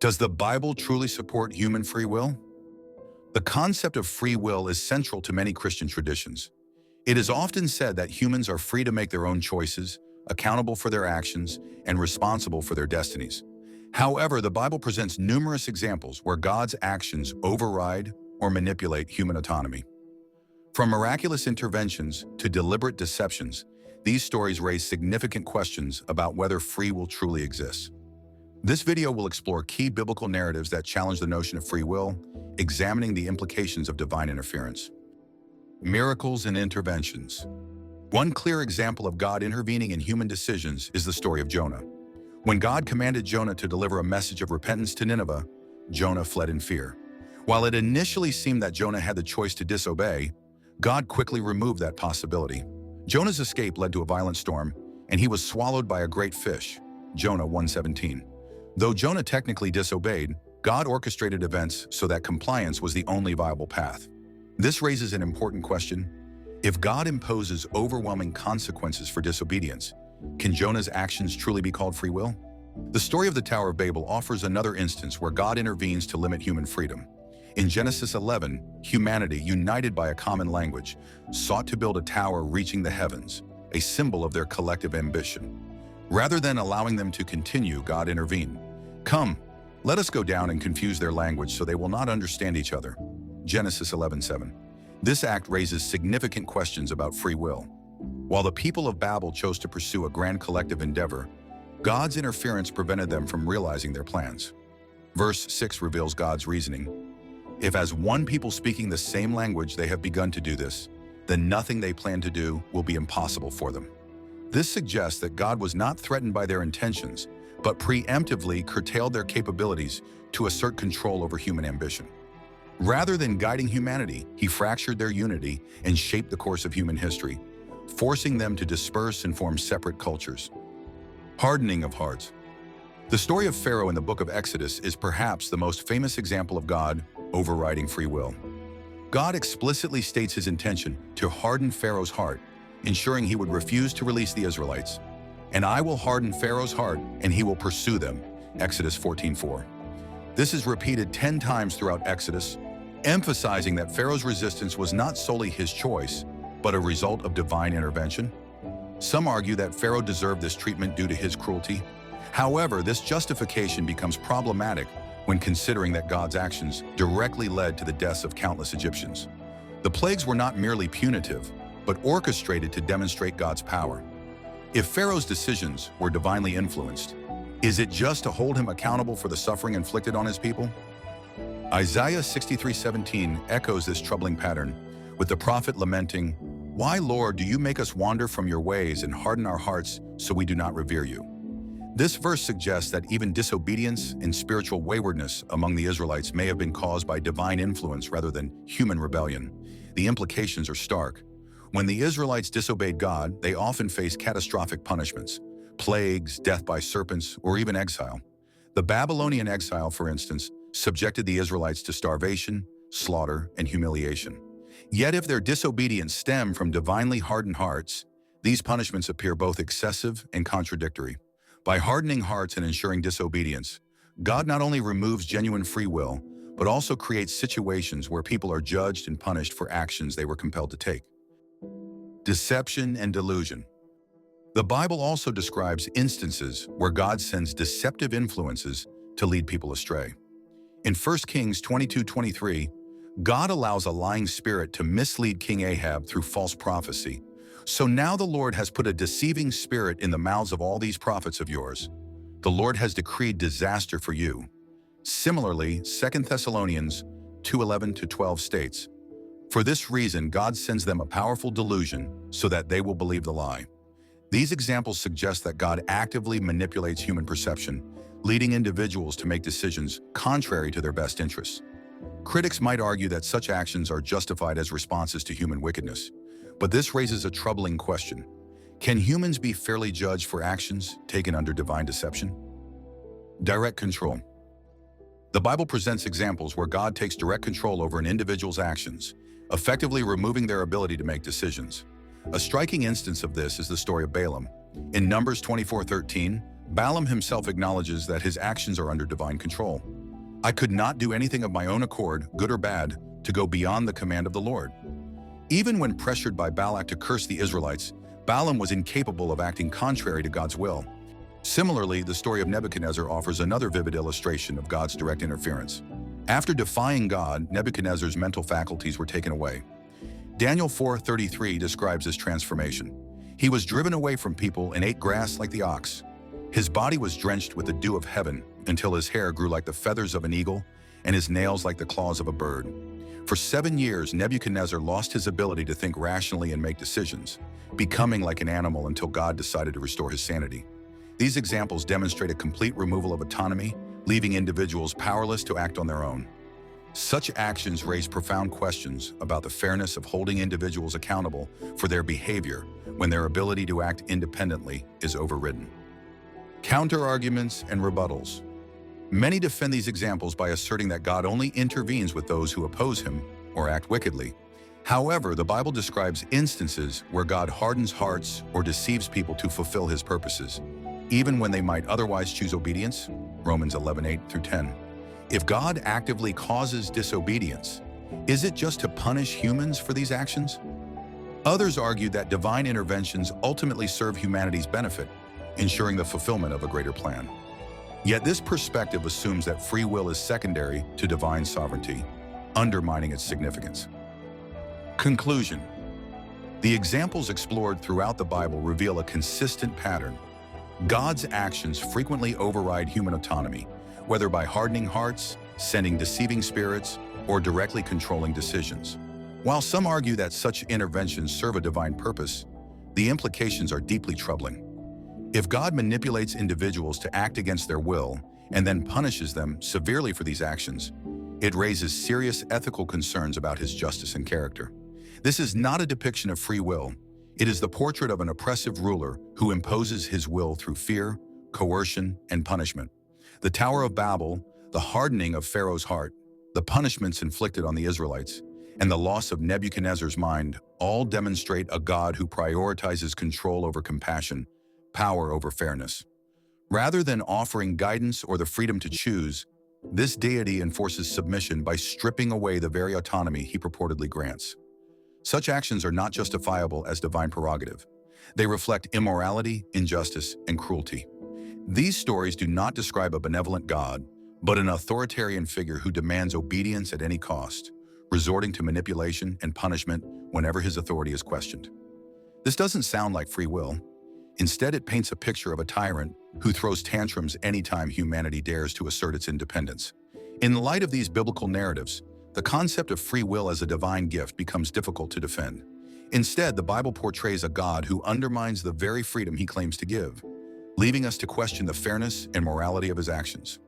Does the Bible truly support human free will? The concept of free will is central to many Christian traditions. It is often said that humans are free to make their own choices, accountable for their actions, and responsible for their destinies. However, the Bible presents numerous examples where God's actions override or manipulate human autonomy. From miraculous interventions to deliberate deceptions, these stories raise significant questions about whether free will truly exists. This video will explore key biblical narratives that challenge the notion of free will, examining the implications of divine interference. Miracles and interventions. One clear example of God intervening in human decisions is the story of Jonah. When God commanded Jonah to deliver a message of repentance to Nineveh, Jonah fled in fear. While it initially seemed that Jonah had the choice to disobey, God quickly removed that possibility. Jonah's escape led to a violent storm, and he was swallowed by a great fish, Jonah 1:17. Though Jonah technically disobeyed, God orchestrated events so that compliance was the only viable path. This raises an important question. If God imposes overwhelming consequences for disobedience, can Jonah's actions truly be called free will? The story of the Tower of Babel offers another instance where God intervenes to limit human freedom. In Genesis 11, humanity, united by a common language, sought to build a tower reaching the heavens, a symbol of their collective ambition. Rather than allowing them to continue, God intervened. "Come, let us go down and confuse their language so they will not understand each other." Genesis 11:7. This act raises significant questions about free will. While the people of Babel chose to pursue a grand collective endeavor, God's interference prevented them from realizing their plans. Verse 6 reveals God's reasoning. If as one people speaking the same language they have begun to do this, then nothing they plan to do will be impossible for them. This suggests that God was not threatened by their intentions, but preemptively curtailed their capabilities to assert control over human ambition. Rather than guiding humanity, he fractured their unity and shaped the course of human history, forcing them to disperse and form separate cultures. Hardening of hearts. The story of Pharaoh in the book of Exodus is perhaps the most famous example of God overriding free will. God explicitly states his intention to harden Pharaoh's heart, ensuring he would refuse to release the Israelites. "And I will harden Pharaoh's heart, and he will pursue them." Exodus 14:4. This is repeated 10 times throughout Exodus, emphasizing that Pharaoh's resistance was not solely his choice, but a result of divine intervention. Some argue that Pharaoh deserved this treatment due to his cruelty. However, this justification becomes problematic when considering that God's actions directly led to the deaths of countless Egyptians. The plagues were not merely punitive, but orchestrated to demonstrate God's power. If Pharaoh's decisions were divinely influenced, is it just to hold him accountable for the suffering inflicted on his people? Isaiah 63:17 echoes this troubling pattern, with the prophet lamenting, "Why, Lord, do you make us wander from your ways and harden our hearts so we do not revere you?" This verse suggests that even disobedience and spiritual waywardness among the Israelites may have been caused by divine influence rather than human rebellion. The implications are stark. When the Israelites disobeyed God, they often faced catastrophic punishments: plagues, death by serpents, or even exile. The Babylonian exile, for instance, subjected the Israelites to starvation, slaughter, and humiliation. Yet if their disobedience stemmed from divinely hardened hearts, these punishments appear both excessive and contradictory. By hardening hearts and ensuring disobedience, God not only removes genuine free will, but also creates situations where people are judged and punished for actions they were compelled to take. Deception and delusion. The Bible also describes instances where God sends deceptive influences to lead people astray. In 1 Kings 22:23, God allows a lying spirit to mislead King Ahab through false prophecy. "So now the Lord has put a deceiving spirit in the mouths of all these prophets of yours. The Lord has decreed disaster for you." Similarly, 2 Thessalonians 2:11-12 states, "For this reason God sends them a powerful delusion so that they will believe the lie." These examples suggest that God actively manipulates human perception, leading individuals to make decisions contrary to their best interests. Critics might argue that such actions are justified as responses to human wickedness, but this raises a troubling question. Can humans be fairly judged for actions taken under divine deception? Direct control. The Bible presents examples where God takes direct control over an individual's actions, effectively removing their ability to make decisions. A striking instance of this is the story of Balaam. In Numbers 24:13, Balaam himself acknowledges that his actions are under divine control. I could not do anything of my own accord, good or bad, to go beyond the command of the Lord. Even when pressured by Balak to curse the Israelites, Balaam was incapable of acting contrary to God's will. Similarly, the story of Nebuchadnezzar offers another vivid illustration of God's direct interference. After defying God, Nebuchadnezzar's mental faculties were taken away. Daniel 4:33 describes this transformation. He was driven away from people and ate grass like the ox. His body was drenched with the dew of heaven until his hair grew like the feathers of an eagle and his nails like the claws of a bird. For 7 years, Nebuchadnezzar lost his ability to think rationally and make decisions, becoming like an animal until God decided to restore his sanity. These examples demonstrate a complete removal of autonomy, leaving individuals powerless to act on their own. Such actions raise profound questions about the fairness of holding individuals accountable for their behavior when their ability to act independently is overridden. Counter-arguments and rebuttals. Many defend these examples by asserting that God only intervenes with those who oppose him or act wickedly. However, the Bible describes instances where God hardens hearts or deceives people to fulfill his purposes, even when they might otherwise choose obedience. Romans 11:8-10. If God actively causes disobedience, is it just to punish humans for these actions? Others argue that divine interventions ultimately serve humanity's benefit, ensuring the fulfillment of a greater plan. Yet this perspective assumes that free will is secondary to divine sovereignty, undermining its significance. Conclusion. The examples explored throughout the Bible reveal a consistent pattern. God's actions frequently override human autonomy, whether by hardening hearts, sending deceiving spirits, or directly controlling decisions. While some argue that such interventions serve a divine purpose, the implications are deeply troubling. If God manipulates individuals to act against their will and then punishes them severely for these actions, it raises serious ethical concerns about his justice and character. This is not a depiction of free will. It is the portrait of an oppressive ruler who imposes his will through fear, coercion, and punishment. The Tower of Babel, the hardening of Pharaoh's heart, the punishments inflicted on the Israelites, and the loss of Nebuchadnezzar's mind all demonstrate a God who prioritizes control over compassion, power over fairness. Rather than offering guidance or the freedom to choose, this deity enforces submission by stripping away the very autonomy he purportedly grants. Such actions are not justifiable as divine prerogative. They reflect immorality, injustice, and cruelty. These stories do not describe a benevolent God, but an authoritarian figure who demands obedience at any cost, resorting to manipulation and punishment whenever his authority is questioned. This doesn't sound like free will. Instead, it paints a picture of a tyrant who throws tantrums anytime humanity dares to assert its independence. In the light of these biblical narratives, the concept of free will as a divine gift becomes difficult to defend. Instead, the Bible portrays a God who undermines the very freedom he claims to give, leaving us to question the fairness and morality of his actions.